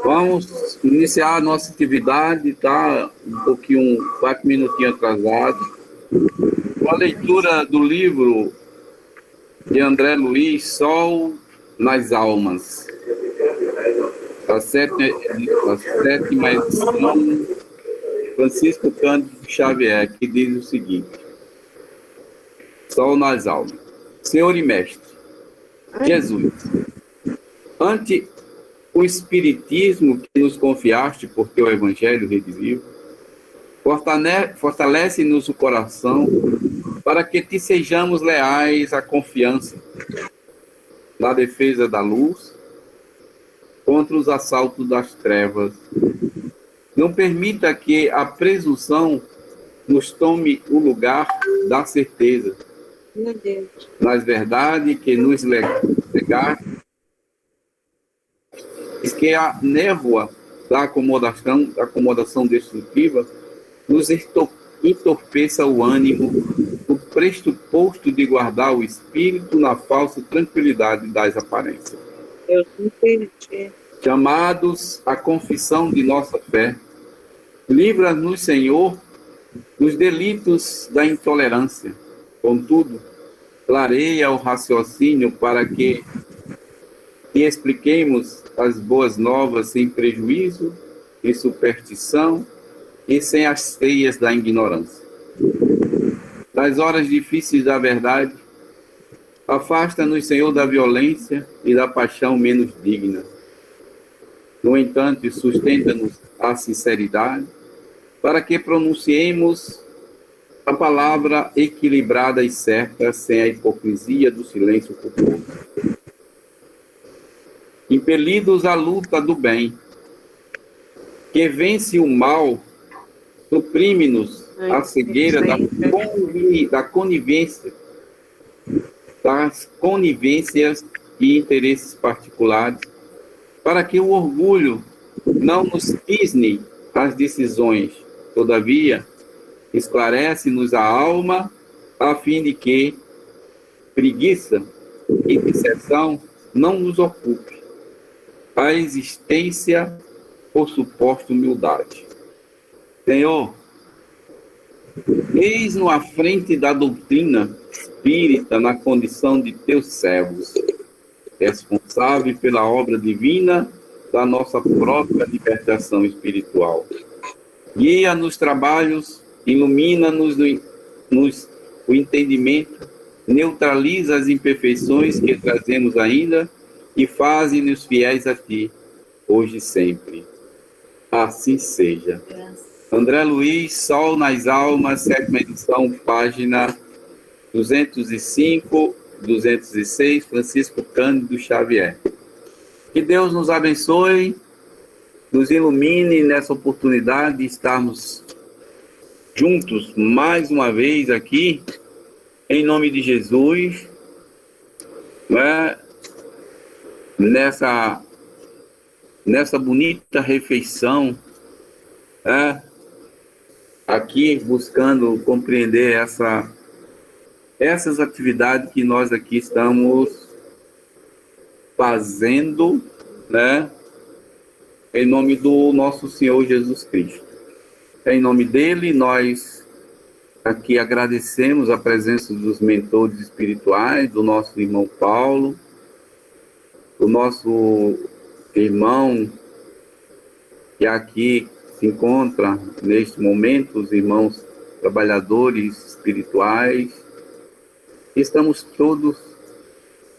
Vamos iniciar a nossa atividade, tá? Um pouquinho, 4 minutinhos atrasado. Com a leitura do livro de André Luiz, Sol nas Almas. A sétima edição, Francisco Cândido Xavier, que diz o seguinte: Sol nas Almas. Senhor e Mestre, Jesus, ante o Espiritismo que nos confiaste por teu Evangelho redivivo, fortalece-nos o coração para que te sejamos leais à confiança na defesa da luz contra os assaltos das trevas. Não permita que a presunção nos tome o lugar da certeza nas verdades que nos legaste, que a névoa da acomodação destrutiva nos entorpeça o ânimo, o pressuposto de guardar o espírito na falsa tranquilidade das aparências. Eu entendi. Chamados à confissão de nossa fé, livra-nos, Senhor, dos delitos da intolerância. Contudo, clareia o raciocínio para que te expliquemos as boas novas sem prejuízo e superstição e sem as teias da ignorância. Das horas difíceis da verdade, afasta-nos, Senhor, da violência e da paixão menos digna. No entanto, sustenta-nos a sinceridade, para que pronunciemos a palavra equilibrada e certa, sem a hipocrisia do silêncio culposo. Impelidos à luta do bem, que vence o mal, suprime-nos a cegueira da conivência, das conivências e interesses particulares, para que o orgulho não nos cisne as decisões. Todavia, esclarece-nos a alma, a fim de que preguiça e disseção não nos ocupe a existência por suposta humildade. Senhor, eis-nos à frente da doutrina espírita na condição de teus servos, responsável pela obra divina da nossa própria libertação espiritual. Guia nos trabalhos, ilumina-nos o entendimento, neutraliza as imperfeições que trazemos ainda e faze-nos fiéis a ti, hoje e sempre. Assim seja. André Luiz, Sol nas Almas, 7ª edição, página 205, 206, Francisco Cândido Xavier. Que Deus nos abençoe, nos ilumine nessa oportunidade de estarmos juntos mais uma vez aqui, em nome de Jesus, né? Nessa bonita refeição, né? Aqui buscando compreender essas atividades que nós aqui estamos fazendo, né? Em nome do nosso Senhor Jesus Cristo. Em nome dele, nós aqui agradecemos a presença dos mentores espirituais, do nosso irmão Paulo, do nosso irmão que aqui se encontra neste momento, os irmãos trabalhadores espirituais. Estamos todos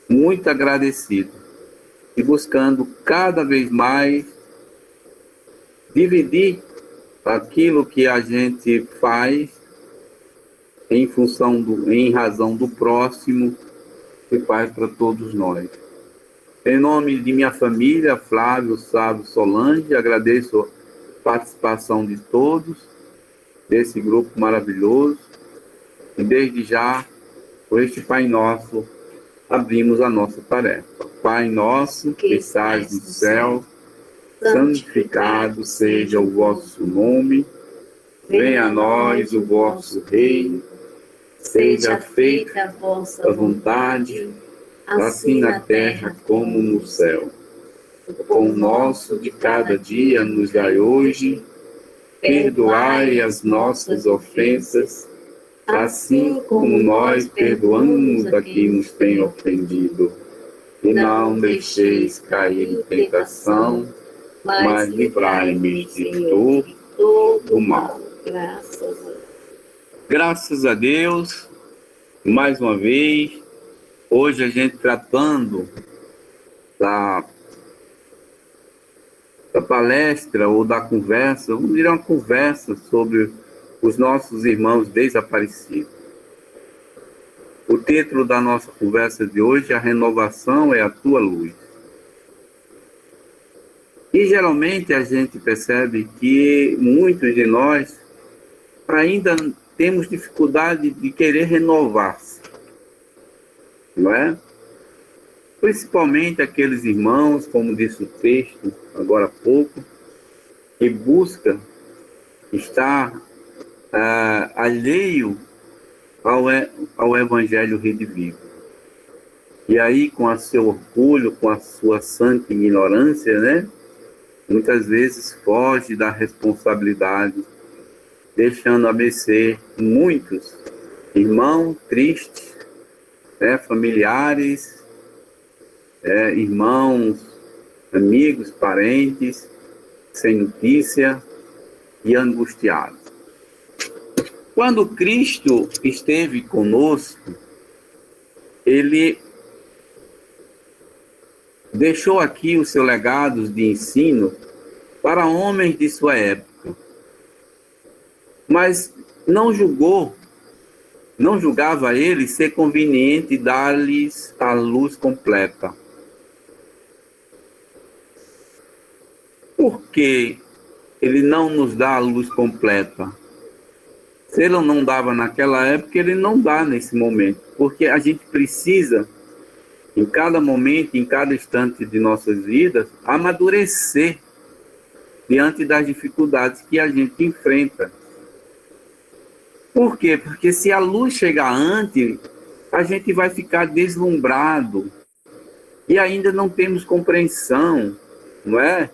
muito agradecidos e buscando cada vez mais dividir aquilo que a gente faz em razão do próximo, que faz para todos nós. Em nome de minha família, Flávio, Sávio, Solange, agradeço a participação de todos, desse grupo maravilhoso, e desde já, por este Pai Nosso, abrimos a nossa tarefa. Pai nosso, que estás no céu, santificado seja o vosso nome, venha a nós o vosso reino, seja feita a vossa vontade, assim na terra como no céu. O pão nosso de cada dia nos dai hoje. Perdoai as nossas ofensas, assim como nós perdoamos a quem nos tem ofendido. E não deixeis cair em tentação, mas livrai-me de todo o mal. Graças a Deus, mais uma vez, hoje a gente tratando da palestra ou da conversa, vamos dizer uma conversa sobre os nossos irmãos desaparecidos. O título da nossa conversa de hoje é A Renovação é a Tua Luz. E geralmente a gente percebe que muitos de nós ainda temos dificuldade de querer renovar-se, não é? Principalmente aqueles irmãos, como disse o texto agora há pouco, que busca estar alheio ao Evangelho redivivo. E aí, com o seu orgulho, com a sua santa ignorância, né? Muitas vezes foge da responsabilidade, deixando a mercê muitos irmãos tristes, né? Familiares, irmãos, amigos, parentes, sem notícia e angustiados. Quando Cristo esteve conosco, Ele deixou aqui o seu legado de ensino para homens de sua época, mas não julgava ele ser conveniente dar-lhes a luz completa. Por que ele não nos dá a luz completa? Se ele não dava naquela época, ele não dá nesse momento, porque a gente precisa, em cada momento, em cada instante de nossas vidas, amadurecer diante das dificuldades que a gente enfrenta. Por quê? Porque se a luz chegar antes, a gente vai ficar deslumbrado e ainda não temos compreensão, não é?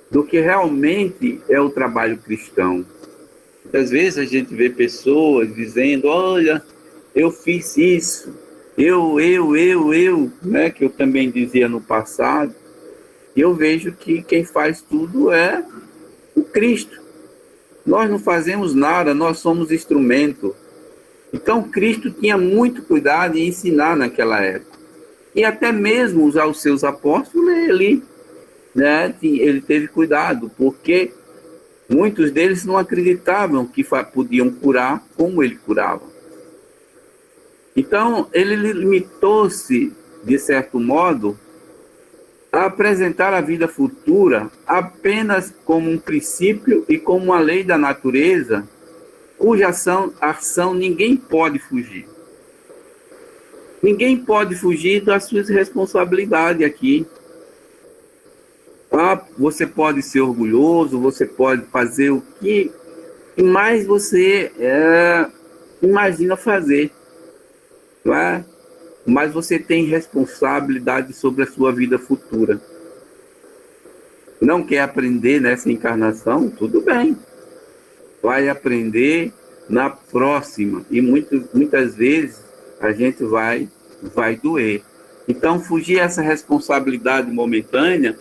Do que realmente é o trabalho cristão. Muitas vezes a gente vê pessoas dizendo, olha, eu fiz isso, eu, né, que eu também dizia no passado, e eu vejo que quem faz tudo é o Cristo. Nós não fazemos nada, nós somos instrumento. Então Cristo tinha muito cuidado em ensinar naquela época. E até mesmo aos seus apóstolos, ele teve cuidado, porque muitos deles não acreditavam que podiam curar como ele curava. Então, ele limitou-se, de certo modo, a apresentar a vida futura apenas como um princípio e como uma lei da natureza, cuja ação ninguém pode fugir. Ninguém pode fugir das suas responsabilidades aqui. Você pode ser orgulhoso, você pode fazer o que mais você imagina fazer, não é? Mas você tem responsabilidade sobre a sua vida futura. Não quer aprender nessa encarnação? Tudo bem. Vai aprender na próxima. E muitas vezes a gente vai doer. Então, fugir essa responsabilidade momentânea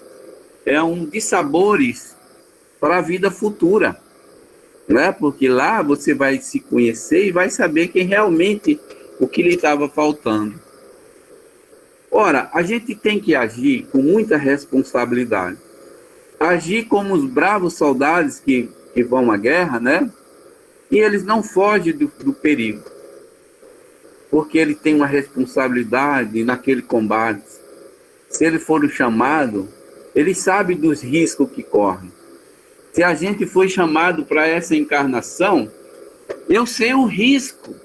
é um dissabores para a vida futura, né? Porque lá você vai se conhecer e vai saber quem realmente, o que lhe estava faltando. Ora, a gente tem que agir com muita responsabilidade. Agir como os bravos soldados que vão à guerra, né? E eles não fogem do perigo, porque ele tem uma responsabilidade naquele combate. Se ele for o chamado, ele sabe dos riscos que corre. Se a gente foi chamado para essa encarnação, eu sei o risco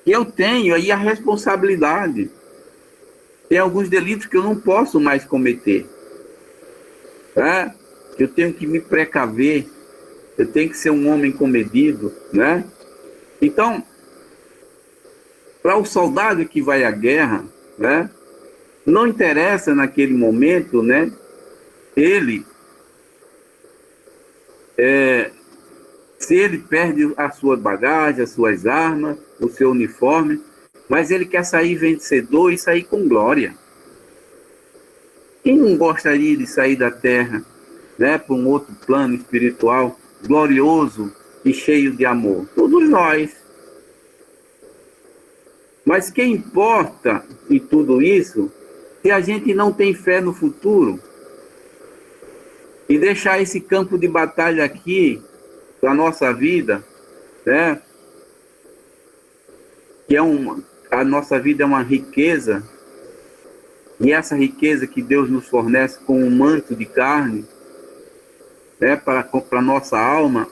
que eu tenho e a responsabilidade. Tem alguns delitos que eu não posso mais cometer. Né? Eu tenho que me precaver. Eu tenho que ser um homem comedido. Né? Então, para o soldado que vai à guerra, né? Não interessa naquele momento, né? ele, se ele perde a sua bagagem, as suas armas, o seu uniforme, mas ele quer sair vencedor e sair com glória. Quem não gostaria de sair da terra, né, para um outro plano espiritual glorioso e cheio de amor? Todos nós. Mas quem importa em tudo isso, se a gente não tem fé no futuro e deixar esse campo de batalha aqui da nossa vida, né, que a nossa vida é uma riqueza, e essa riqueza que Deus nos fornece com um manto de carne, né, para a nossa alma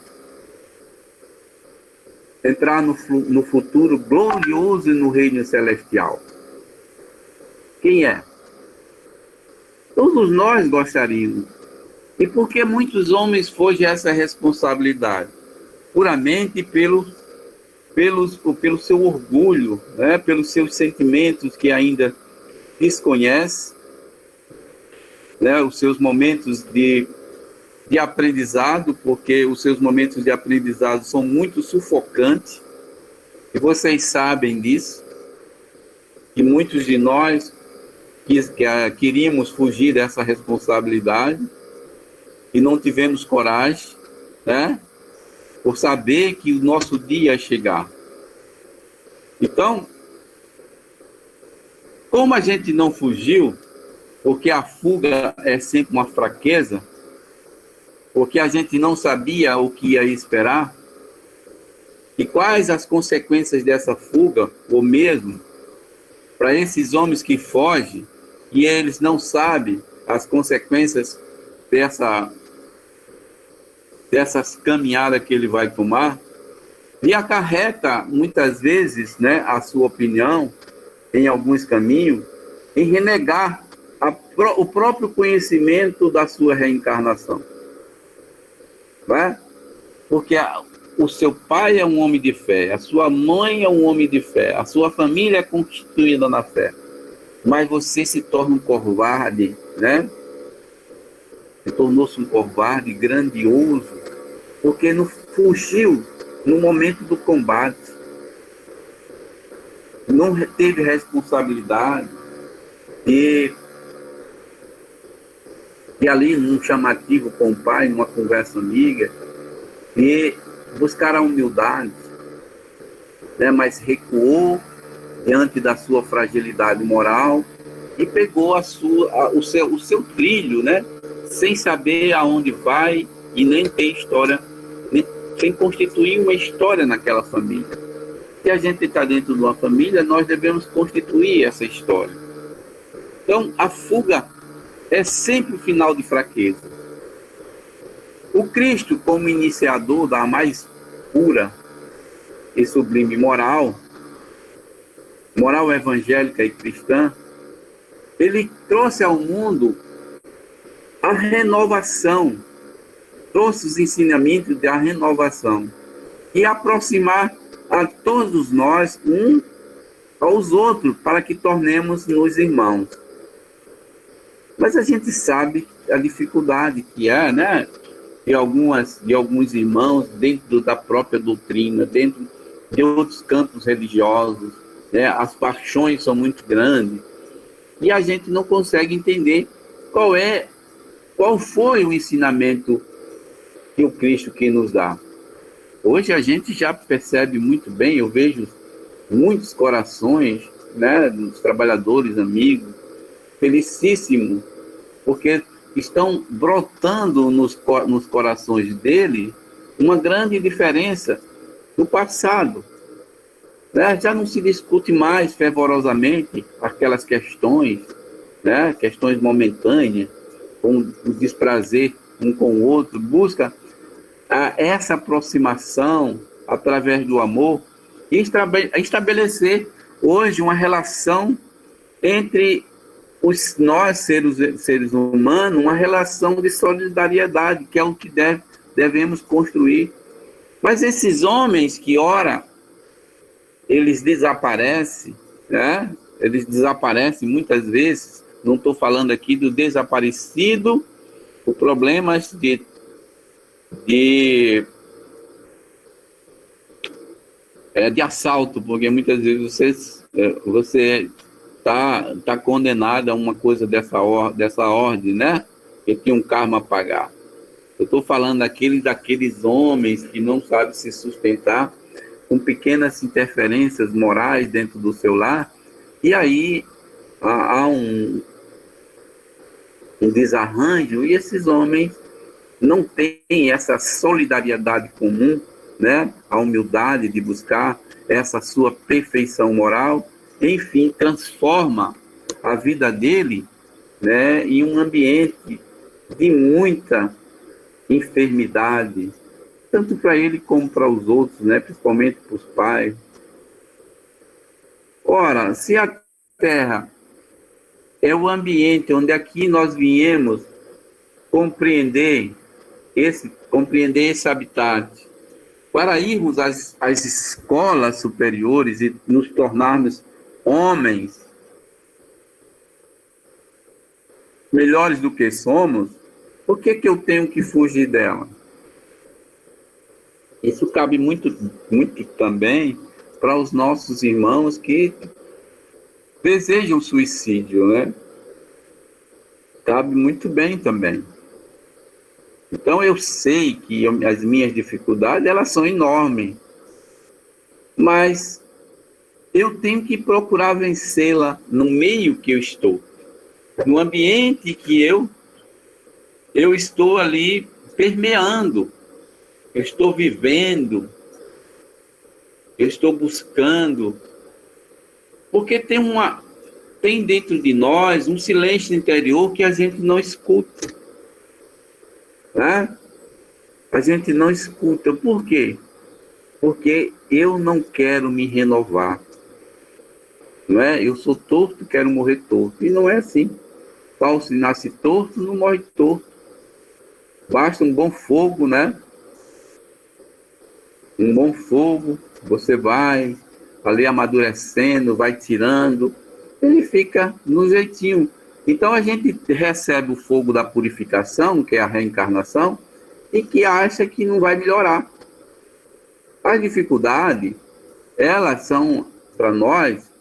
entrar no futuro glorioso e no reino celestial. Quem é? Todos nós gostaríamos. E por que muitos homens fogem a essa responsabilidade? Puramente pelo seu orgulho, né, pelos seus sentimentos que ainda desconhece, né, os seus momentos de aprendizado, porque os seus momentos de aprendizado são muito sufocantes, e vocês sabem disso, e muitos de nós queríamos fugir dessa responsabilidade e não tivemos coragem, né, por saber que o nosso dia ia chegar. Então, como a gente não fugiu, porque a fuga é sempre uma fraqueza, porque a gente não sabia o que ia esperar, e quais as consequências dessa fuga, ou mesmo para esses homens que fogem, e eles não sabem as consequências dessas caminhadas que ele vai tomar, e acarreta muitas vezes, né, a sua opinião em alguns caminhos, em renegar o próprio conhecimento da sua reencarnação. Né? Porque o seu pai é um homem de fé, a sua mãe é um homem de fé, a sua família é constituída na fé, mas você se torna um covarde, né? Se tornou-se um covarde grandioso, porque não fugiu no momento do combate, não teve responsabilidade, e ali num chamativo com o pai, numa conversa amiga, e buscar a humildade, né, mas recuou diante da sua fragilidade moral e pegou o seu trilho, né, sem saber aonde vai e nem ter história, sem constituir uma história naquela família. Se a gente está dentro de uma família, nós devemos constituir essa história. Então, a fuga é sempre o final de fraqueza. O Cristo, como iniciador da mais pura e sublime moral evangélica e cristã, ele trouxe ao mundo a renovação, trouxe os ensinamentos da renovação e aproximar a todos nós uns aos outros, para que tornemos-nos irmãos. Mas a gente sabe a dificuldade que é, né, de alguns irmãos dentro da própria doutrina, dentro de outros campos religiosos, né, as paixões são muito grandes e a gente não consegue entender qual foi o ensinamento que o Cristo que nos dá. Hoje a gente já percebe muito bem, eu vejo muitos corações, né, dos trabalhadores, amigos, felicíssimos, porque estão brotando nos corações dele uma grande diferença do passado. Né? Já não se discute mais fervorosamente aquelas questões, né, questões momentâneas, com o desprazer um com o outro, busca essa aproximação através do amor e estabelecer hoje uma relação entre nós, seres humanos, uma relação de solidariedade, que é o que devemos construir. Mas esses homens que, ora, eles desaparecem, né? Eles desaparecem muitas vezes, não estou falando aqui do desaparecido por problemas de assalto, porque muitas vezes você tá condenado a uma coisa dessa ordem, né? Que tem um karma a pagar. Eu estou falando daqueles homens que não sabem se sustentar com pequenas interferências morais dentro do seu lar, e aí há um desarranjo, e esses homens não têm essa solidariedade comum, né? A humildade de buscar essa sua perfeição moral, enfim, transforma a vida dele, né, em um ambiente de muita enfermidade, tanto para ele como para os outros, né, principalmente para os pais. Ora, se a Terra é o ambiente onde aqui nós viemos compreender esse habitat, para irmos às escolas superiores e nos tornarmos homens melhores do que somos, por que eu tenho que fugir dela? Isso cabe muito, muito também para os nossos irmãos que desejam suicídio, né? Cabe muito bem também. Então eu sei que as minhas dificuldades, elas são enormes, mas eu tenho que procurar vencê-la no meio que eu estou, no ambiente que eu estou ali permeando, eu estou vivendo, eu estou buscando, porque tem dentro de nós um silêncio interior que a gente não escuta, né? A gente não escuta. Por quê? Porque eu não quero me renovar, não é? Eu sou torto, quero morrer torto, e não é assim. Pau se nasce torto, não morre torto. Basta um bom fogo, né? Um bom fogo, você vai ali amadurecendo, vai tirando, ele fica no jeitinho. Então a gente recebe o fogo da purificação, que é a reencarnação, e que acha que não vai melhorar. As dificuldades, elas são, para nós,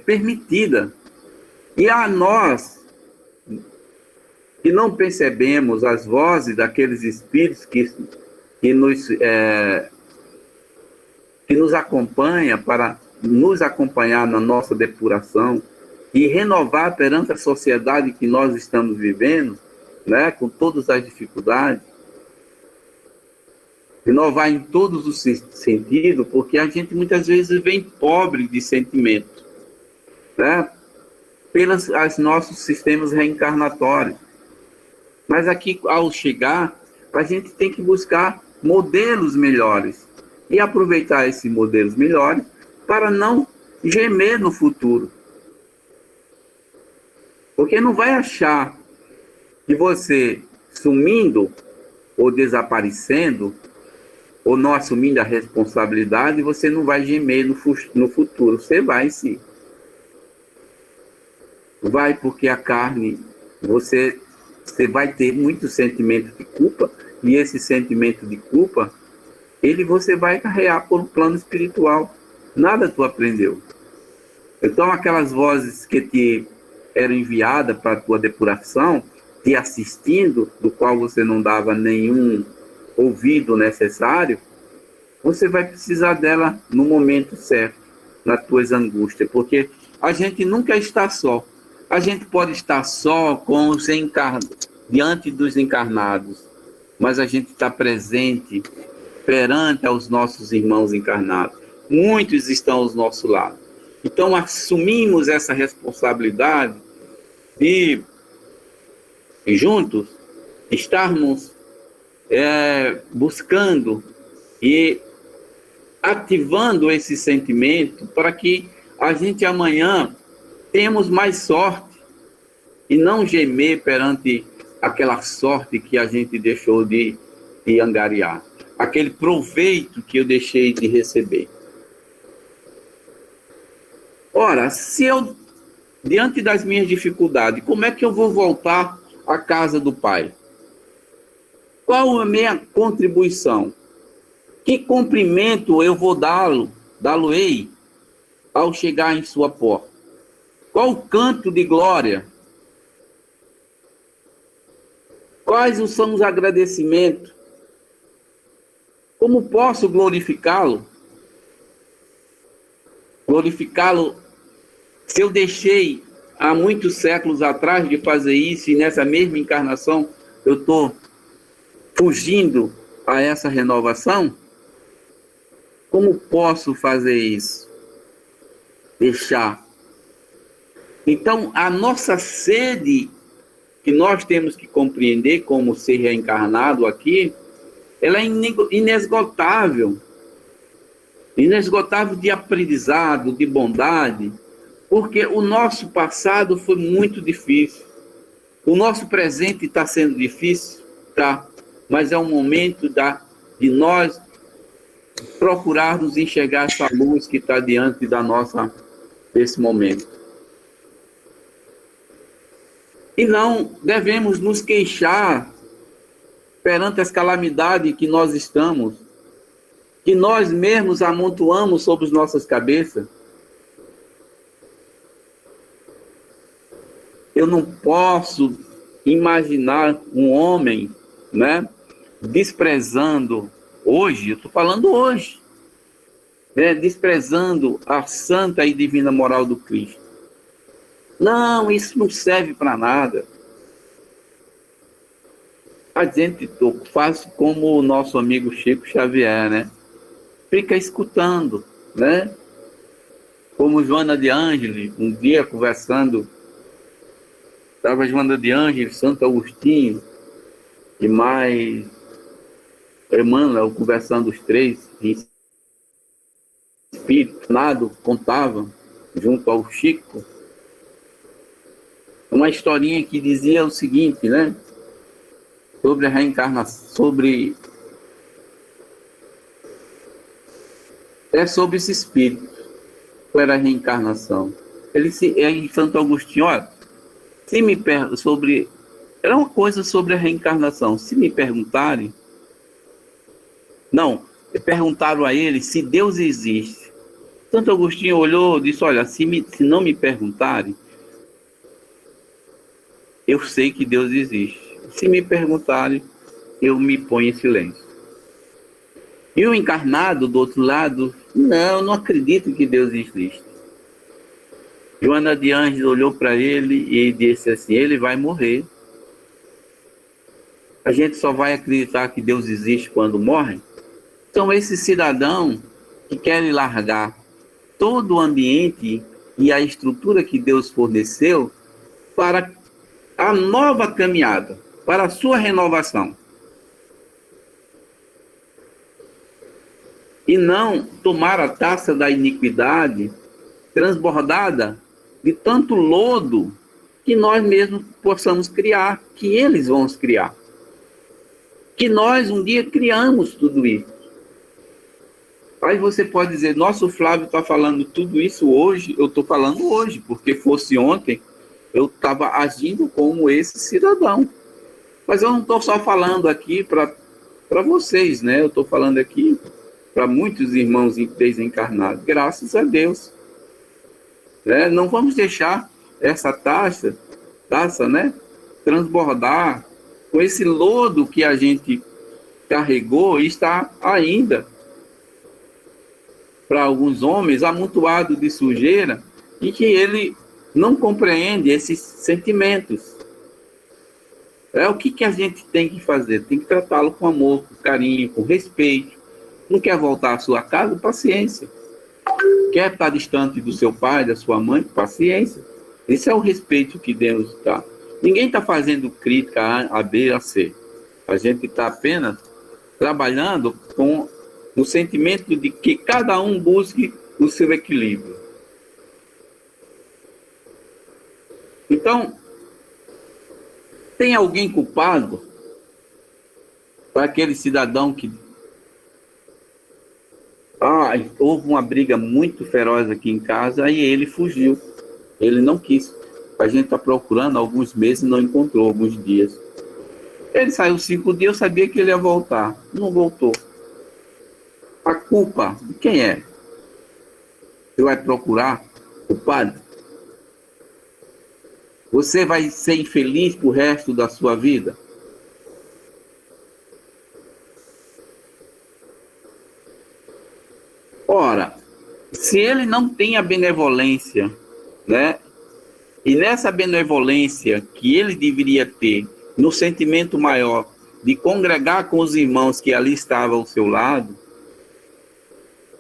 permitidas. E a nós, que não percebemos as vozes daqueles espíritos que nos acompanha para nos acompanhar na nossa depuração e renovar perante a sociedade que nós estamos vivendo, né, com todas as dificuldades, renovar em todos os sentidos, porque a gente muitas vezes vem pobre de sentimento, né, pelos nossos sistemas reencarnatórios. Mas aqui, ao chegar, a gente tem que buscar modelos melhores e aproveitar esses modelos melhores para não gemer no futuro. Porque não vai achar que você sumindo ou desaparecendo ou não assumindo a responsabilidade, você não vai gemer no futuro. Você vai sim. Vai, porque a carne, você vai ter muito sentimento de culpa, e esse sentimento de culpa, você vai carregar por um plano espiritual. Nada tu aprendeu. Então, aquelas vozes que te eram enviadas para a tua depuração, te assistindo, do qual você não dava nenhum ouvido necessário, você vai precisar dela no momento certo, nas tuas angústias, porque a gente nunca está só. A gente pode estar só com os diante dos encarnados, mas a gente está presente perante aos nossos irmãos encarnados. Muitos estão ao nosso lado. Então, assumimos essa responsabilidade de, juntos, estarmos buscando e ativando esse sentimento para que a gente amanhã tenhamos mais sorte e não gemer perante aquela sorte que a gente deixou de angariar, aquele proveito que eu deixei de receber. Ora, se eu, diante das minhas dificuldades, como é que eu vou voltar à casa do Pai? Qual a minha contribuição? Que cumprimento eu vou dá-lo-ei ao chegar em sua porta? Qual o canto de glória? Quais são os agradecimentos? Como posso glorificá-lo? Glorificá-lo se eu deixei há muitos séculos atrás de fazer isso e nessa mesma encarnação eu estou fugindo a essa renovação? Como posso fazer isso? Deixar. Então, a nossa sede, que nós temos que compreender como ser reencarnado aqui, ela é inesgotável. Inesgotável de aprendizado, de bondade, porque o nosso passado foi muito difícil. O nosso presente está sendo difícil, tá? Mas é um momento de nós procurarmos enxergar essa luz que está diante desse momento. E não devemos nos queixar perante as calamidades que nós estamos, que nós mesmos amontoamos sobre as nossas cabeças. Eu não posso imaginar um homem, né, desprezando hoje, eu estou falando hoje, né, desprezando a santa e divina moral do Cristo. Não, isso não serve para nada. A gente faz como o nosso amigo Chico Xavier, né? Fica escutando, né? Como Joana de Ângeles, um dia conversando, estava Joana de Ângeles, Santo Agostinho e mais Emmanuel conversando os três em espírito, nada contavam junto ao Chico uma historinha que dizia o seguinte, né? Sobre a reencarnação, sobre esse espírito, qual era a reencarnação. Em Santo Agostinho, olha, era uma coisa sobre a reencarnação. Se me perguntarem, perguntaram a ele se Deus existe. Santo Agostinho olhou e disse, olha, se não me perguntarem, eu sei que Deus existe. Se me perguntarem, eu me ponho em silêncio. E o encarnado, do outro lado, não acredito que Deus existe. Joana de Ângeles olhou para ele e disse assim, ele vai morrer. A gente só vai acreditar que Deus existe quando morre? Então, esse cidadão que quer largar todo o ambiente e a estrutura que Deus forneceu para a nova caminhada, para a sua renovação. E não tomar a taça da iniquidade transbordada de tanto lodo que nós mesmos possamos criar, que eles vão criar. Que nós um dia criamos tudo isso. Aí você pode dizer, nossa, o Flávio está falando tudo isso hoje, eu estou falando hoje, porque fosse ontem, eu estava agindo como esse cidadão. Mas eu não estou só falando aqui para vocês, né? Eu estou falando aqui para muitos irmãos desencarnados. Graças a Deus. Né? Não vamos deixar essa taça, né, transbordar com esse lodo que a gente carregou e está ainda, para alguns homens, amontoado de sujeira e que ele não compreende esses sentimentos. O que a gente tem que fazer? Tem que tratá-lo com amor, com carinho, com respeito. Não quer voltar à sua casa? Paciência. Quer estar distante do seu pai, da sua mãe? Paciência. Esse é o respeito que Deus dá. Ninguém está fazendo crítica a B, a C. A gente está apenas trabalhando com o sentimento de que cada um busque o seu equilíbrio. Então, tem alguém culpado para aquele cidadão que houve uma briga muito feroz aqui em casa e ele fugiu. Ele não quis A gente está procurando há alguns meses e não encontrou, alguns dias. Ele saiu 5 dias, eu sabia que ele ia voltar. Não voltou. A culpa de quem é? Você vai procurar o padre? Você vai ser infeliz pro resto da sua vida? Ora, se ele não tem a benevolência, né? E nessa benevolência que ele deveria ter, no sentimento maior de congregar com os irmãos que ali estavam ao seu lado,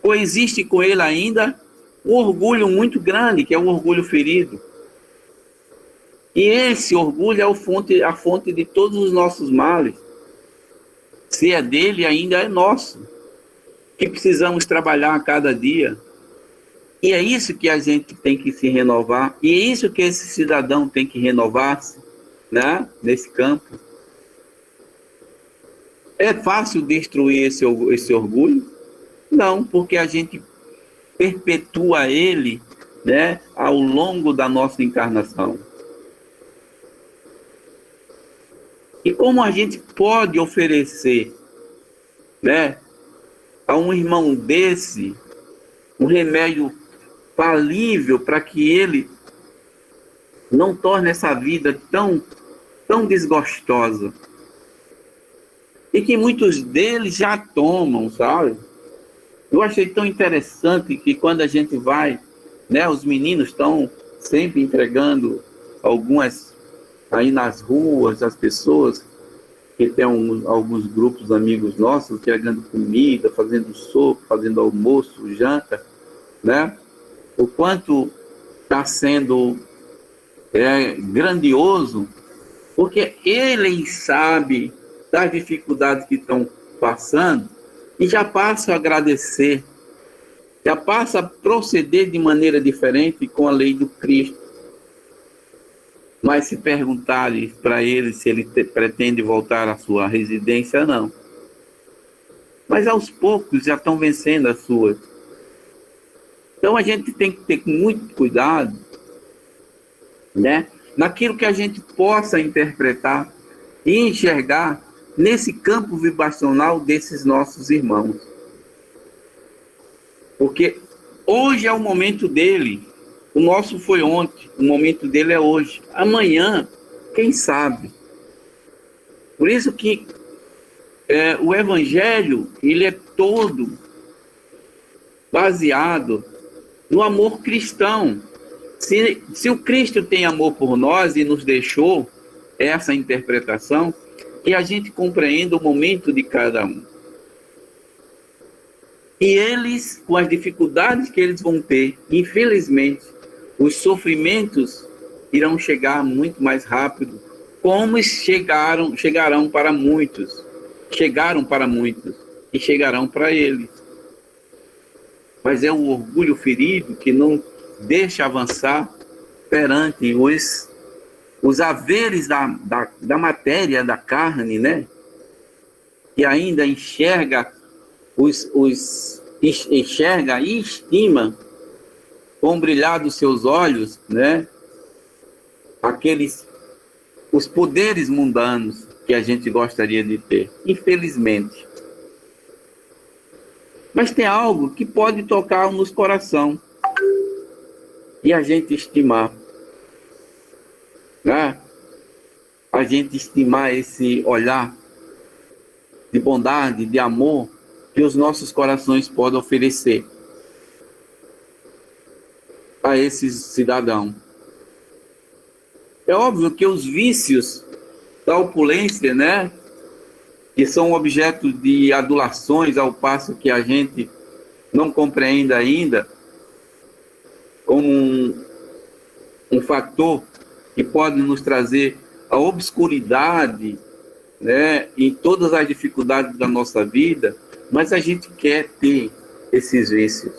coexiste com ele ainda um orgulho muito grande, que é o orgulho ferido. E esse orgulho é a fonte de todos os nossos males. Se é dele, ainda é nosso, que precisamos trabalhar a cada dia. E é isso que a gente tem que se renovar, e é isso que esse cidadão tem que renovar-se, né, nesse campo. É fácil destruir esse orgulho? Não, porque a gente perpetua ele, né, ao longo da nossa encarnação. E como a gente pode oferecer, né, a um irmão desse um remédio falível para que ele não torne essa vida tão desgostosa? E que muitos deles já tomam, sabe? Eu achei tão interessante que quando a gente vai, né, os meninos estão sempre entregando algumas aí nas ruas, as pessoas que tem alguns grupos amigos nossos entregando comida, fazendo sopa, fazendo almoço, janta, né? O quanto está sendo grandioso, porque eles sabem das dificuldades que estão passando e já passa a agradecer, já passa a proceder de maneira diferente com a lei do Cristo. Mas se perguntarem para ele se ele pretende voltar à sua residência, não. Mas aos poucos já estão vencendo as suas. Então a gente tem que ter muito cuidado, né, naquilo que a gente possa interpretar e enxergar nesse campo vibracional desses nossos irmãos. Porque hoje é o momento dele. O nosso foi ontem, o momento dele é hoje. Amanhã, quem sabe? Por isso que o Evangelho, ele é todo baseado no amor cristão. Se o Cristo tem amor por nós e nos deixou essa interpretação, que a gente compreenda o momento de cada um. E eles, com as dificuldades que eles vão ter, infelizmente, os sofrimentos irão chegar muito mais rápido, como chegarão para muitos. Chegaram para muitos e chegarão para eles. Mas é o orgulho ferido que não deixa avançar perante os haveres da matéria, da carne, né? Que ainda enxerga enxerga e estima com o brilhar dos seus olhos, né? Os poderes mundanos que a gente gostaria de ter, infelizmente. Mas tem algo que pode tocar nos corações e a gente estimar, né? A gente estimar esse olhar de bondade, de amor que os nossos corações podem oferecer a esses cidadãos. É óbvio que os vícios da opulência, né, que são objeto de adulações, ao passo que a gente não compreende ainda como um fator que pode nos trazer a obscuridade, né, em todas as dificuldades da nossa vida, mas a gente quer ter esses vícios.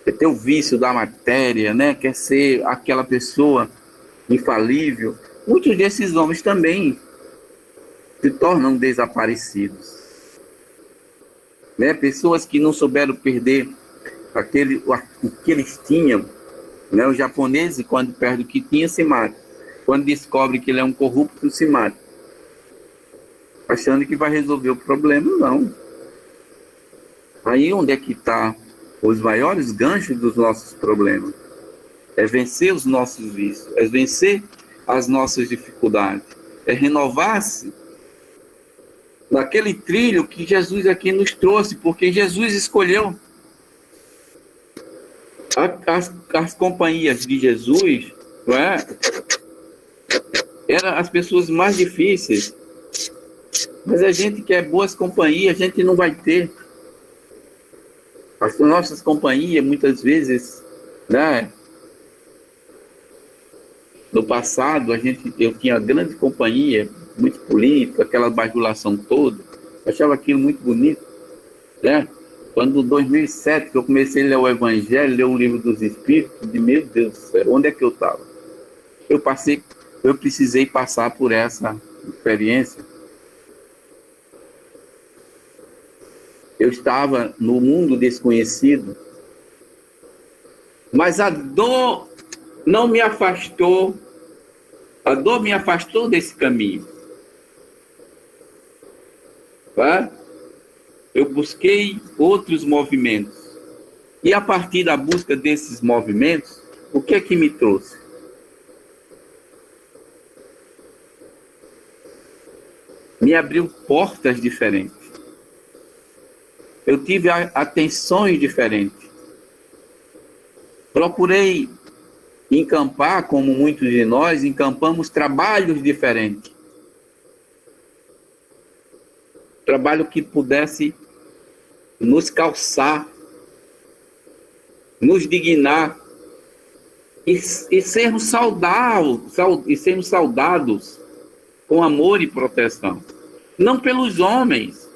Quer ter o vício da matéria, né? Quer ser aquela pessoa infalível. Muitos desses homens também se tornam desaparecidos, né? Pessoas que não souberam perder o que eles tinham, Né? O japonês, quando perde o que tinha, se mata. Quando descobre que ele é um corrupto, se mata. Achando que vai resolver o problema, não. Aí onde é que está os maiores ganchos dos nossos problemas? É vencer os nossos vícios, é vencer as nossas dificuldades, é renovar-se naquele trilho que Jesus aqui nos trouxe, porque Jesus escolheu as companhias de Jesus, não é? Eram as pessoas mais difíceis, mas a gente quer boas companhias, a gente não vai ter. As nossas companhias, muitas vezes, né? No passado, eu tinha grande companhia, muito política, aquela bajulação toda, achava aquilo muito bonito, né? Quando em 2007 que eu comecei a ler o Evangelho, ler o Livro dos Espíritos, de meu Deus do céu, onde é que eu estava? Eu precisei passar por essa experiência. Eu estava no mundo desconhecido, mas a dor não me afastou, a dor me afastou desse caminho. Tá? Eu busquei outros movimentos. E a partir da busca desses movimentos, o que é que me trouxe? Me abriu portas diferentes. Eu tive atenções diferentes. Procurei encampar, como muitos de nós, encampamos trabalhos diferentes. Trabalho que pudesse nos calçar, nos dignar e sermos saudados com amor e proteção. Não pelos homens,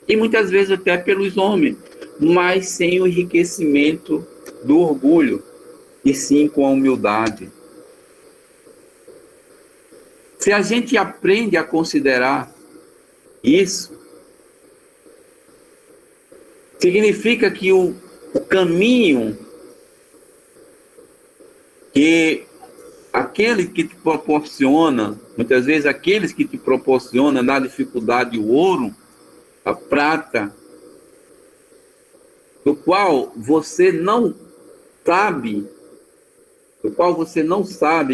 e muitas vezes até pelos homens, mas sem o enriquecimento do orgulho, e sim com a humildade. Se a gente aprende a considerar isso, significa que o caminho que aquele que te proporciona, muitas vezes aqueles que te proporcionam na dificuldade o ouro, a prata, do qual você não sabe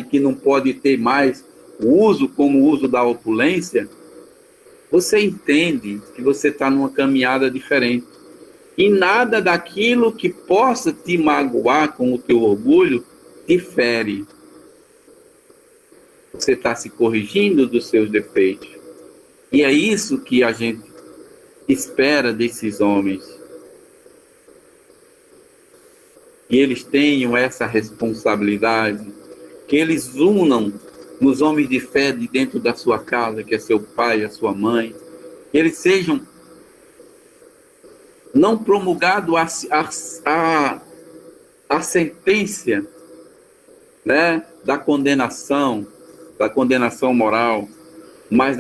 que não pode ter mais o uso como o uso da opulência, você entende que você está numa caminhada diferente. E nada daquilo que possa te magoar com o teu orgulho te fere. Você está se corrigindo dos seus defeitos. E é isso que a gente espera desses homens. Que eles tenham essa responsabilidade, que eles unam nos homens de fé de dentro da sua casa, que é seu pai, a sua mãe, que eles sejam não promulgado a sentença, né, da condenação moral, mas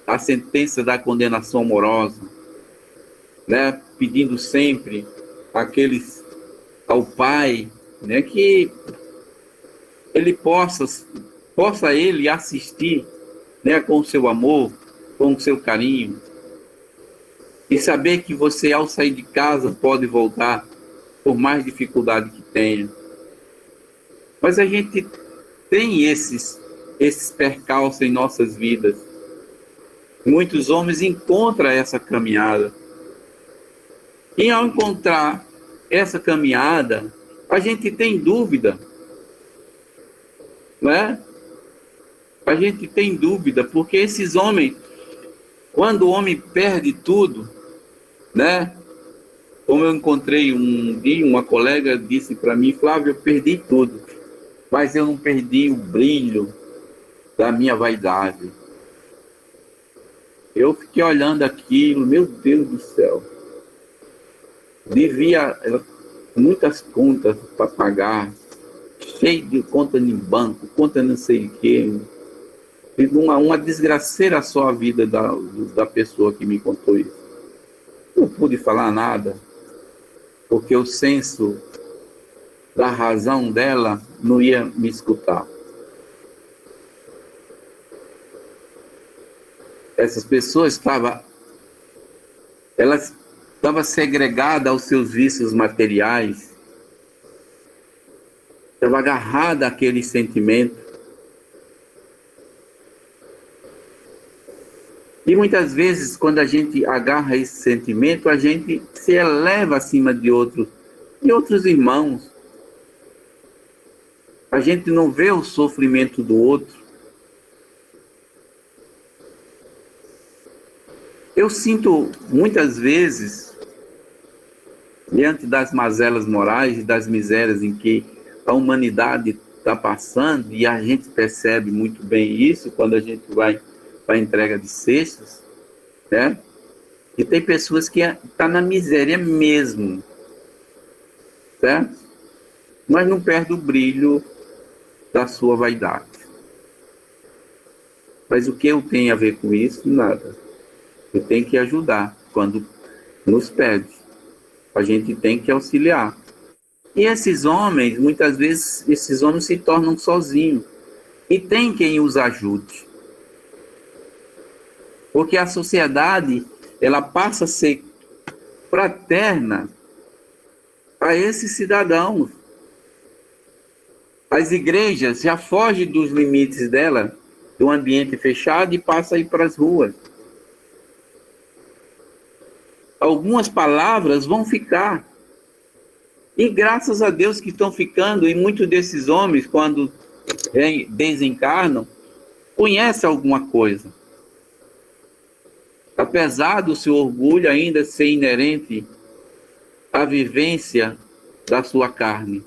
a sentença da condenação amorosa, né, pedindo sempre ao Pai, né, que ele possa ele assistir, né, com o seu amor, com o seu carinho, e saber que você, ao sair de casa, pode voltar, por mais dificuldade que tenha. Mas a gente tem esses percalços em nossas vidas. Muitos homens encontram essa caminhada. E ao encontrar essa caminhada, a gente tem dúvida, né? A gente tem dúvida, porque esses homens, quando o homem perde tudo, né? Como eu encontrei um dia, uma colega disse para mim: Flávio, eu perdi tudo, mas eu não perdi o brilho da minha vaidade. Eu fiquei olhando aquilo, meu Deus do céu. Devia muitas contas para pagar, cheio de conta em banco, conta não sei o quê. Uma desgraceira só a vida da pessoa que me contou isso. Não pude falar nada, porque o senso da razão dela, não ia me escutar. Essas pessoas estavam segregadas aos seus vícios materiais, estava agarrada àquele sentimento. E muitas vezes, quando a gente agarra esse sentimento, a gente se eleva acima de outros irmãos. A gente não vê o sofrimento do outro. Eu sinto, muitas vezes, diante das mazelas morais e das misérias em que a humanidade está passando, e a gente percebe muito bem isso quando a gente vai para a entrega de cestas, né? E tem pessoas que estão na miséria mesmo, certo? Mas não perde o brilho da sua vaidade. Mas o que eu tenho a ver com isso? Nada. Eu tenho que ajudar quando nos pede. A gente tem que auxiliar. E esses homens, muitas vezes, esses homens se tornam sozinhos. E tem quem os ajude. Porque a sociedade, ela passa a ser fraterna a esses cidadãos. As igrejas já fogem dos limites dela, do ambiente fechado, e passam a ir para as ruas. Algumas palavras vão ficar. E graças a Deus que estão ficando, e muitos desses homens, quando desencarnam, conhecem alguma coisa. Apesar do seu orgulho ainda ser inerente à vivência da sua carne.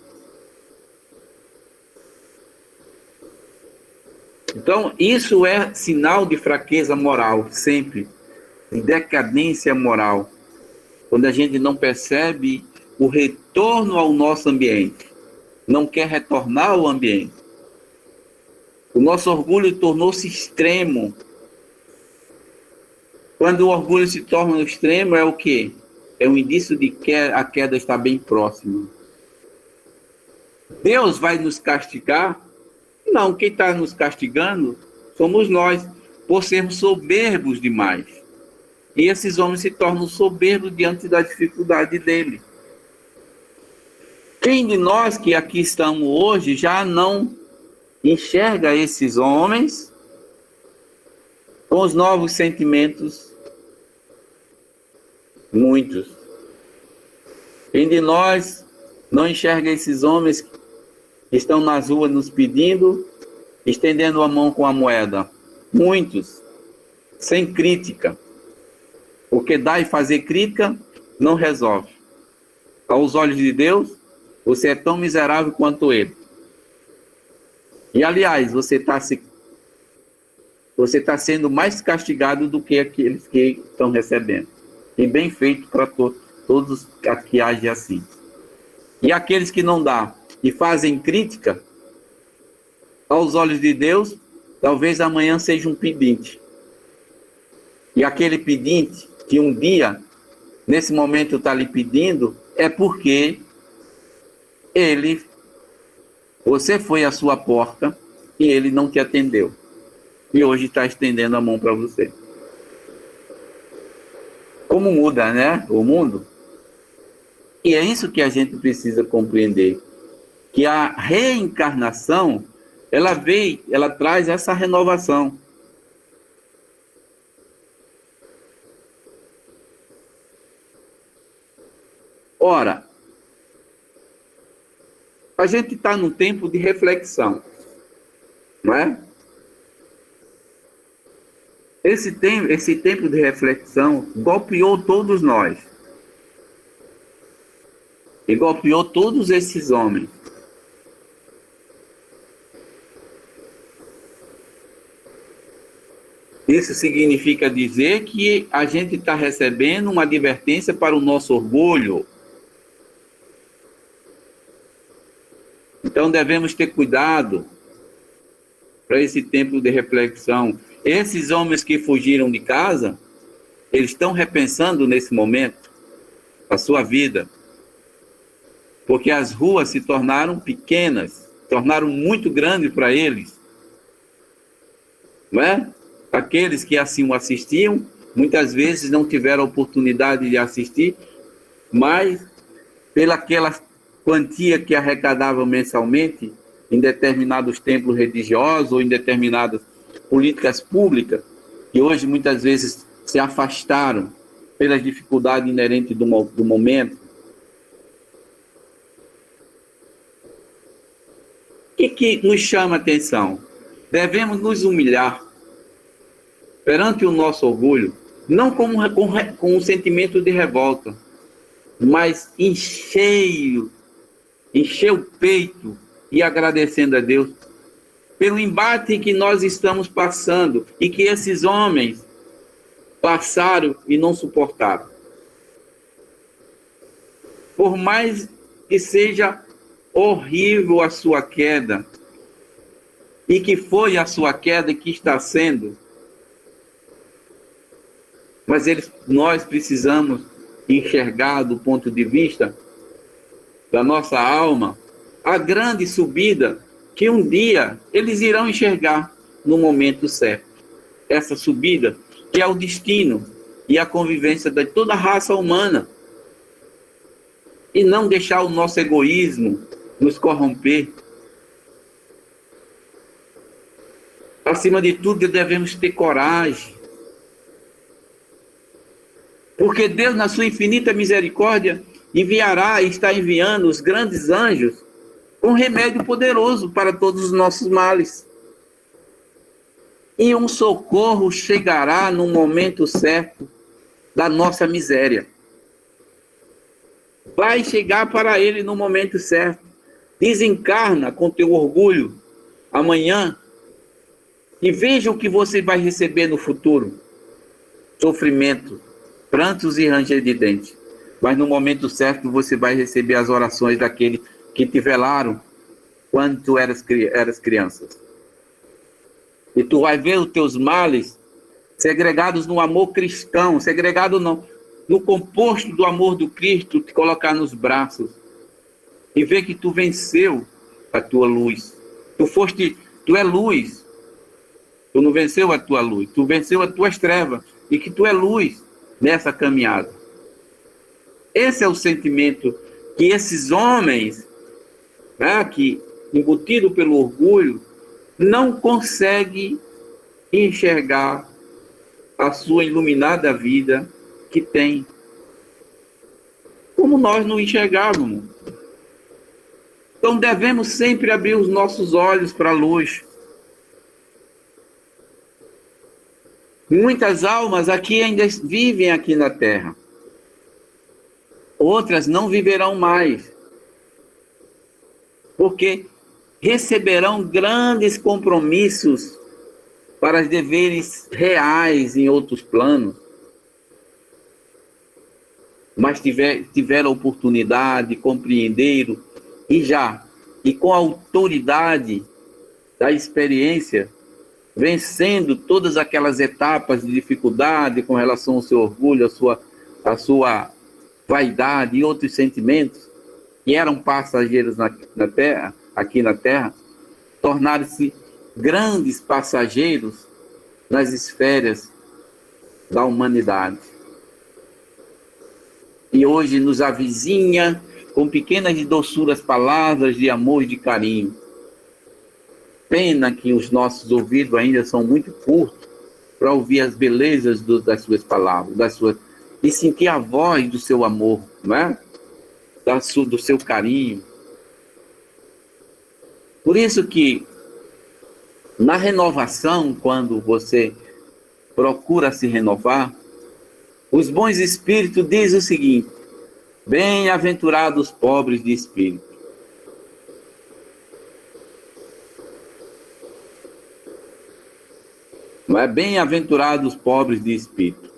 Então, isso é sinal de fraqueza moral, sempre. De decadência moral. Quando a gente não percebe o retorno ao nosso ambiente. Não quer retornar ao ambiente. O nosso orgulho tornou-se extremo. Quando o orgulho se torna extremo, é o quê? É um indício de que a queda está bem próxima. Deus vai nos castigar? Não, quem está nos castigando somos nós, por sermos soberbos demais. E esses homens se tornam soberbos diante da dificuldade dele. Quem de nós que aqui estamos hoje já não enxerga esses homens com os novos sentimentos? Muitos. Quem de nós não enxerga esses homens que estão nas ruas nos pedindo, estendendo a mão com a moeda? Muitos. Sem crítica. Porque dar e fazer crítica não resolve. Aos olhos de Deus, você é tão miserável quanto ele. E, aliás, você está sendo mais castigado do que aqueles que estão recebendo. E bem feito para todos que agem assim. E aqueles que não dão e fazem crítica, aos olhos de Deus, talvez amanhã seja um pedinte. E aquele pedinte que um dia, nesse momento, está lhe pedindo, é porque você foi à sua porta e ele não te atendeu. E hoje está estendendo a mão para você. Como muda, né, o mundo? E é isso que a gente precisa compreender. Que a reencarnação, ela traz essa renovação. Ora, a gente está num tempo de reflexão, não é? Esse tempo de reflexão golpeou todos nós. E golpeou todos esses homens. Isso significa dizer que a gente está recebendo uma advertência para o nosso orgulho. Então devemos ter cuidado para esse tempo de reflexão. Esses homens que fugiram de casa, eles estão repensando nesse momento a sua vida. porque as ruas se tornaram pequenas, tornaram muito grandes para eles, não é? Aqueles que assim o assistiam, muitas vezes não tiveram a oportunidade de assistir, mas pelaquela quantia que arrecadavam mensalmente em determinados templos religiosos ou em determinadas políticas públicas, que hoje muitas vezes se afastaram pelas dificuldades inerentes do momento. O que nos chama a atenção? Devemos nos humilhar perante o nosso orgulho, não com um sentimento de revolta, mas encher o peito e agradecendo a Deus pelo embate que nós estamos passando e que esses homens passaram e não suportaram. Por mais que seja horrível a sua queda, e que foi a sua queda e que está sendo, mas nós precisamos enxergar do ponto de vista da nossa alma a grande subida que um dia eles irão enxergar no momento certo. Essa subida que é o destino e a convivência de toda a raça humana. E não deixar o nosso egoísmo nos corromper. Acima de tudo, devemos ter coragem. Porque Deus, na sua infinita misericórdia, enviará e está enviando os grandes anjos com remédio poderoso para todos os nossos males. E um socorro chegará no momento certo da nossa miséria. Vai chegar para ele no momento certo. Desencarna com teu orgulho amanhã e veja o que você vai receber no futuro. Sofrimento, prantos e ranger de dentes. Mas no momento certo você vai receber as orações daquele que te velaram quando tu eras crianças. E tu vai ver os teus males segregados no amor cristão, segregado no composto do amor do Cristo, te colocar nos braços e ver que tu venceu a tua luz. Tu é luz. Tu não venceu a tua luz, tu venceu as tuas trevas e que tu é luz nessa caminhada. Esse é o sentimento que esses homens, que embutidos pelo orgulho, não conseguem enxergar a sua iluminada vida que tem. Como nós não enxergávamos. Então devemos sempre abrir os nossos olhos para a luz. Muitas almas aqui ainda vivem aqui na Terra. Outras não viverão mais. Porque receberão grandes compromissos para os deveres reais em outros planos. Mas tiveram a oportunidade, compreenderam e com a autoridade da experiência, vencendo todas aquelas etapas de dificuldade com relação ao seu orgulho, a sua vaidade e outros sentimentos, que eram passageiros na Terra, aqui na Terra, tornaram-se grandes passageiros nas esferas da humanidade. E hoje nos avizinha com pequenas e doçuras palavras de amor e de carinho. Pena que os nossos ouvidos ainda são muito curtos para ouvir as belezas das suas palavras, e sentir a voz do seu amor, não é? Do seu carinho. Por isso que, na renovação, quando você procura se renovar, os bons espíritos dizem o seguinte: bem-aventurados pobres de espírito. Não é? Bem-aventurados pobres de espírito.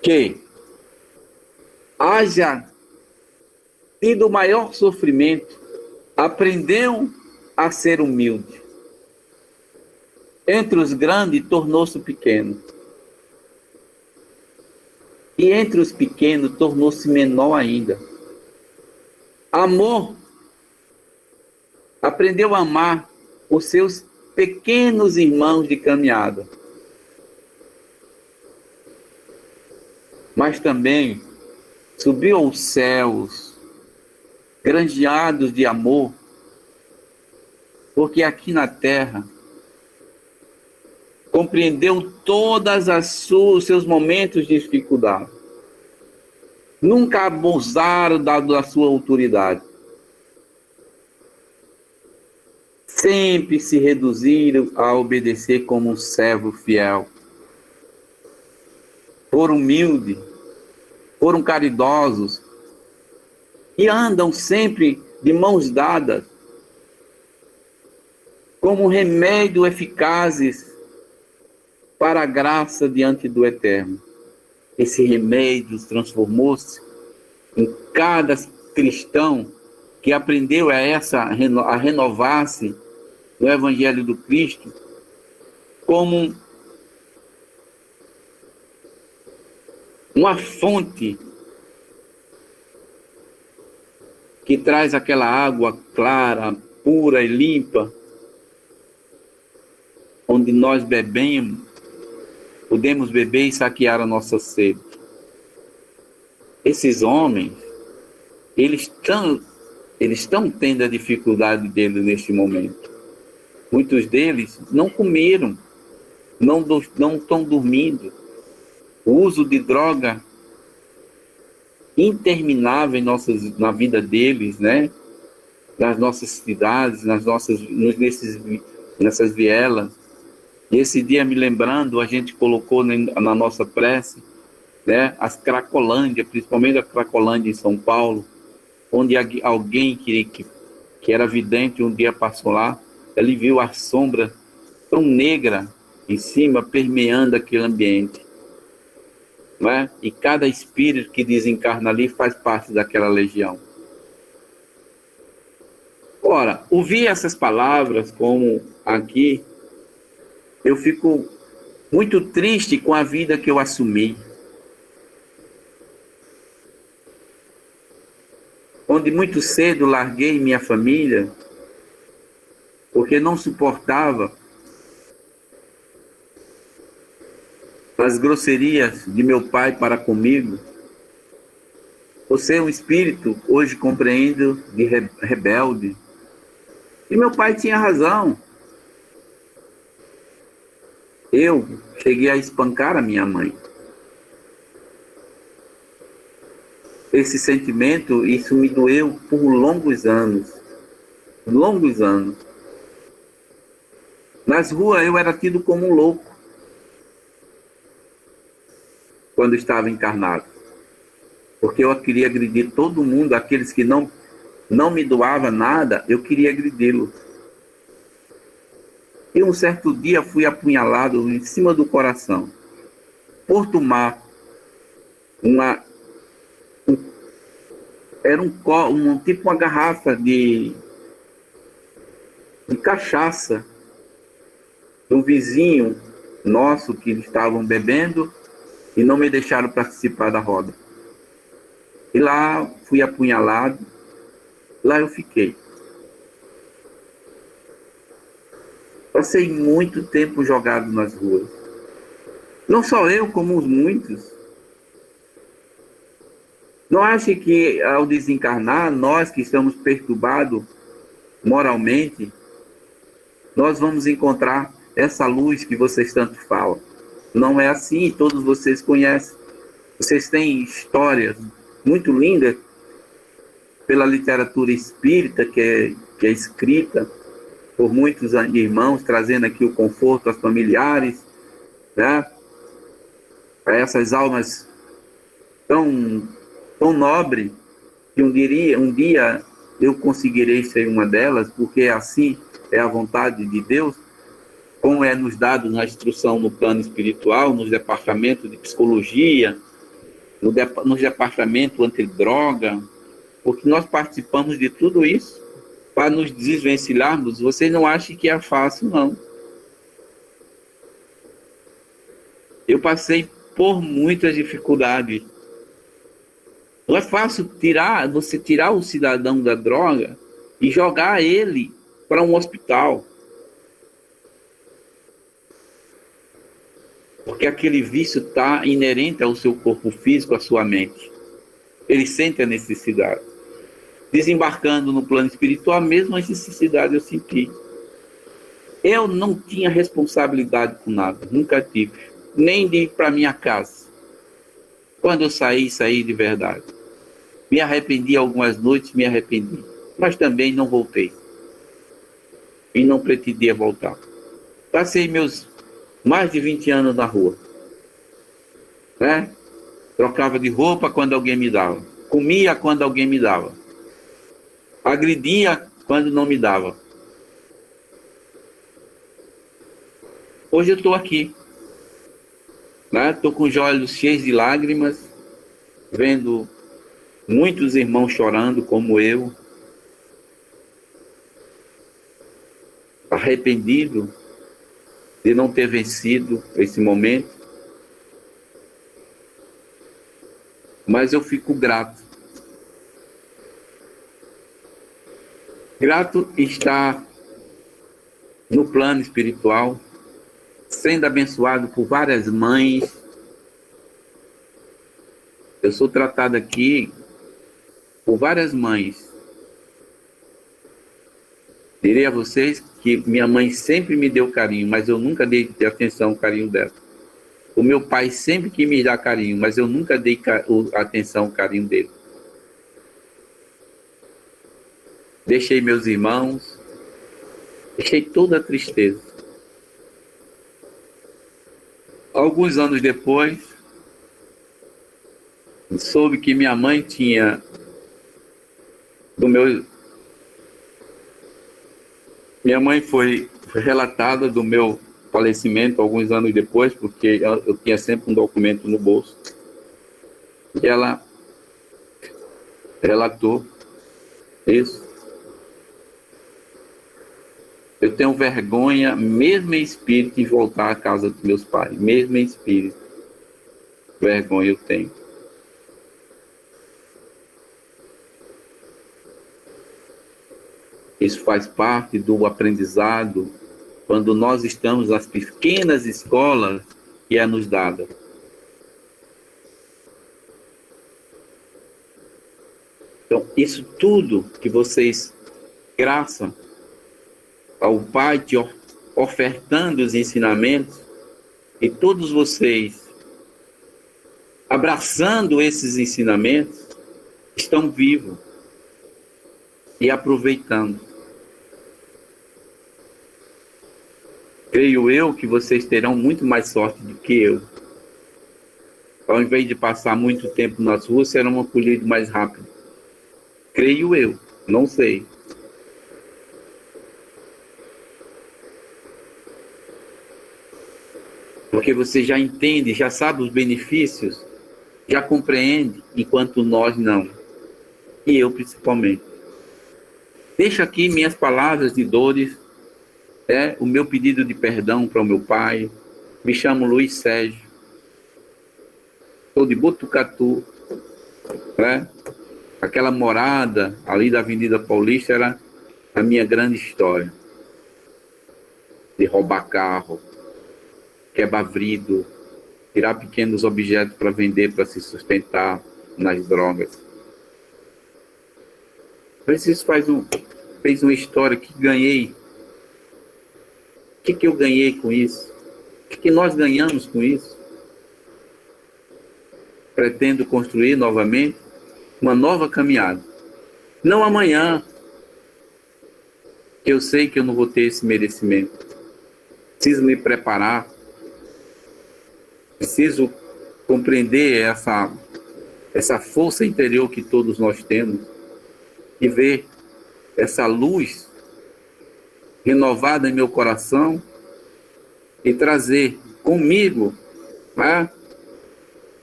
Que haja tido o maior sofrimento, aprendeu a ser humilde. Entre os grandes tornou-se pequeno. e entre os pequenos tornou-se menor ainda. Amor, aprendeu a amar os seus pequenos irmãos de caminhada. Mas também subiu aos céus, granjeados de amor, porque aqui na terra compreendeu todas os seus momentos de dificuldade. Nunca abusaram da sua autoridade. Sempre se reduziram a obedecer como um servo fiel. Foram humildes, foram caridosos e andam sempre de mãos dadas como remédio eficazes para a graça diante do Eterno. Esse remédio transformou-se em cada cristão que aprendeu a renovar-se no Evangelho do Cristo como uma fonte que traz aquela água clara, pura e limpa, onde nós podemos beber e saciar a nossa sede. Esses homens, eles estão tendo a dificuldade deles neste momento. Muitos deles não comeram, não estão dormindo. O uso de droga interminável na vida deles, né? Nas nossas cidades, nessas vielas. E esse dia, me lembrando, a gente colocou na nossa prece, né, as Cracolândia, principalmente a Cracolândia em São Paulo, onde alguém que era vidente um dia passou lá, ele viu a sombra tão negra em cima, permeando aquele ambiente. Né? E cada espírito que desencarna ali faz parte daquela legião. Ora, ouvir essas palavras, como aqui, eu fico muito triste com a vida que eu assumi. Onde muito cedo larguei minha família, porque não suportava as grosserias de meu pai para comigo. Você é um espírito, hoje compreendo, de rebelde. E meu pai tinha razão. Eu cheguei a espancar a minha mãe. Esse sentimento, isso me doeu por longos anos. Longos anos. Nas ruas eu era tido como um louco. Quando estava encarnado. Porque eu queria agredir todo mundo, aqueles que não me doavam nada, eu queria agredi-los. E um certo dia fui apunhalado em cima do coração, por tomar tipo uma garrafa de cachaça do vizinho nosso que estavam bebendo e não me deixaram participar da roda. E lá fui apunhalado, lá eu fiquei. Passei muito tempo jogado nas ruas. Não só eu, como os muitos. Não ache que ao desencarnar, nós que estamos perturbados moralmente, nós vamos encontrar essa luz que vocês tanto falam. Não é assim, todos vocês conhecem. Vocês têm histórias muito lindas pela literatura espírita que é escrita por muitos irmãos, trazendo aqui o conforto aos familiares, né? A essas almas tão nobres, que um dia eu conseguirei ser uma delas, porque assim é a vontade de Deus, como é nos dado na instrução no plano espiritual, nos departamentos de psicologia, nos departamentos antidroga, porque nós participamos de tudo isso para nos desvencilharmos. Vocês não acham que é fácil, não. Eu passei por muitas dificuldades. Não é fácil você tirar o cidadão da droga e jogar ele para um hospital. Porque aquele vício está inerente ao seu corpo físico, à sua mente. Ele sente a necessidade. Desembarcando no plano espiritual, a mesma necessidade eu senti. Eu não tinha responsabilidade com nada, nunca tive. Nem de ir para minha casa. Quando eu saí de verdade. Me arrependi algumas noites, me arrependi. Mas também não voltei. E não pretendia voltar. Passei meus mais de 20 anos na rua. Né? Trocava de roupa quando alguém me dava. Comia quando alguém me dava. Agredia quando não me dava. Hoje eu estou aqui. Estou com os olhos cheios de lágrimas, vendo muitos irmãos chorando como eu. Arrependido de não ter vencido esse momento. Mas eu fico grato. Grato estar no plano espiritual, sendo abençoado por várias mães. Eu sou tratado aqui por várias mães. Direi a vocês que minha mãe sempre me deu carinho, mas eu nunca dei atenção ao carinho dela. O meu pai sempre quis me dar carinho, mas eu nunca dei atenção ao carinho dele. Deixei meus irmãos, deixei toda a tristeza. Alguns anos depois, soube que minha mãe tinha Minha mãe foi relatada do meu falecimento alguns anos depois, porque eu tinha sempre um documento no bolso. E ela relatou isso. Eu tenho vergonha, mesmo em espírito, de voltar à casa dos meus pais. Mesmo em espírito. Vergonha eu tenho. Isso faz parte do aprendizado quando nós estamos nas pequenas escolas que é nos dada. Então, isso tudo que vocês, graças ao Pai te ofertando os ensinamentos, e todos vocês abraçando esses ensinamentos, estão vivos e aproveitando. Creio eu que vocês terão muito mais sorte do que eu. Ao invés de passar muito tempo nas ruas, serão acolhidos mais rápido. Creio eu, não sei. Porque você já entende, já sabe os benefícios, já compreende, enquanto nós não. E eu principalmente. Deixo aqui minhas palavras de dores, o meu pedido de perdão para o meu pai. Me chamo Luiz Sérgio. Sou de Botucatu. Aquela morada ali da Avenida Paulista era a minha grande história. De roubar carro, quebrar vidro, tirar pequenos objetos para vender, para se sustentar nas drogas. Isso fez uma história que ganhei. O que eu ganhei com isso? O que nós ganhamos com isso? Pretendo construir novamente uma nova caminhada. Não amanhã, que eu sei que eu não vou ter esse merecimento. Preciso me preparar. Preciso compreender essa força interior que todos nós temos e ver essa luz renovada em meu coração e trazer comigo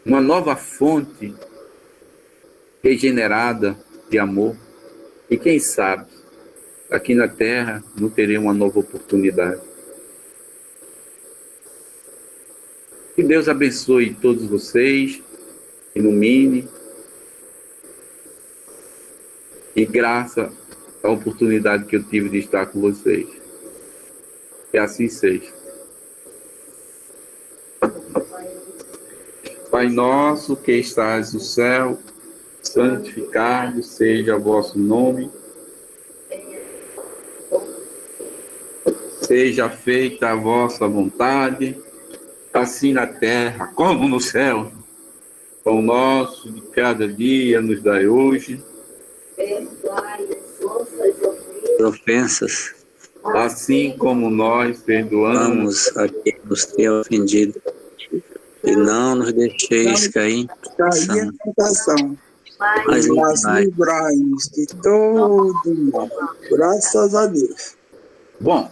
uma nova fonte regenerada de amor. E quem sabe, aqui na Terra, não terei uma nova oportunidade. Que Deus abençoe todos vocês, ilumine e graça a oportunidade que eu tive de estar com vocês. Que assim seja. Pai nosso que estás no céu, santificado seja o vosso nome. Seja feita a vossa vontade, assim na terra como no céu. Pão nosso de cada dia nos dai hoje. Perdoai as nossas ofensas, Assim como nós perdoamos a quem nos tem ofendido, e não nos deixeis cair em tentação, mas mas livrai-nos de todo mal. Graças a Deus. Bom,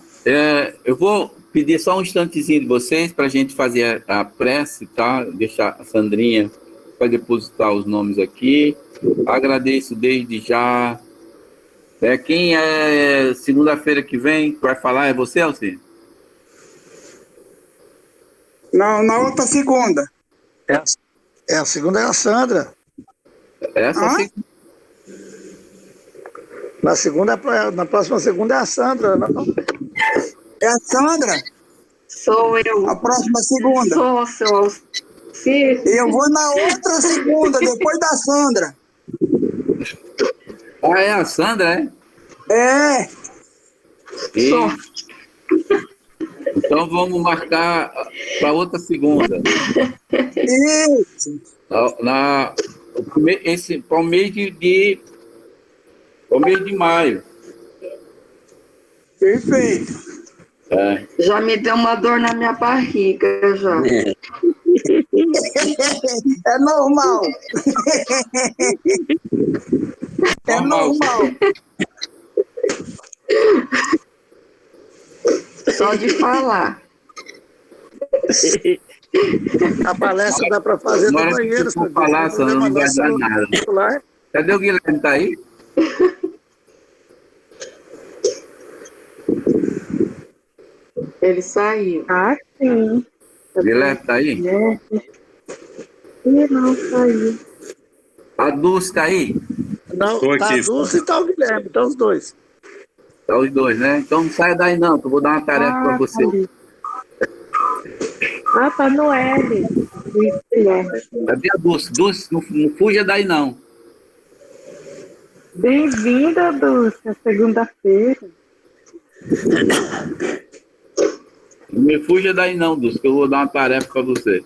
eu vou pedir só um instantezinho de vocês para a gente fazer a prece, tá? Deixar a Sandrinha para depositar os nomes aqui. Agradeço desde já. Quem é segunda-feira que vem vai falar? É você, Alci? Não, na outra segunda. A segunda é a Sandra. Essa sim. Na próxima segunda é a Sandra. Não? É a Sandra? Sou eu. A próxima segunda. Sou seu Alcir. Eu vou na outra segunda, depois da Sandra. Ah, é a Sandra, é? É. E... Então vamos marcar para outra segunda. Isso. Para o mês de maio. Perfeito. Já me deu uma dor na minha barriga, já. É normal. É normal. Só de falar. A palestra dá para fazer no banheiro. Não falar, só não vai dar nada. Cadê o Guilherme? Tá aí? Ele saiu. Ah, sim. Guilherme tá aí? Não, saiu. A Dulce tá aí? Não, tá a Dulce e tá o Guilherme, estão os dois. Tá os dois, né? Então não saia daí não, que eu vou dar uma tarefa para você. Tá no L. Cadê a Dulce? Dulce, não fuja daí não. Bem-vinda, Dulce, segunda-feira. Não me fuja daí não, Dulce, que eu vou dar uma tarefa para você.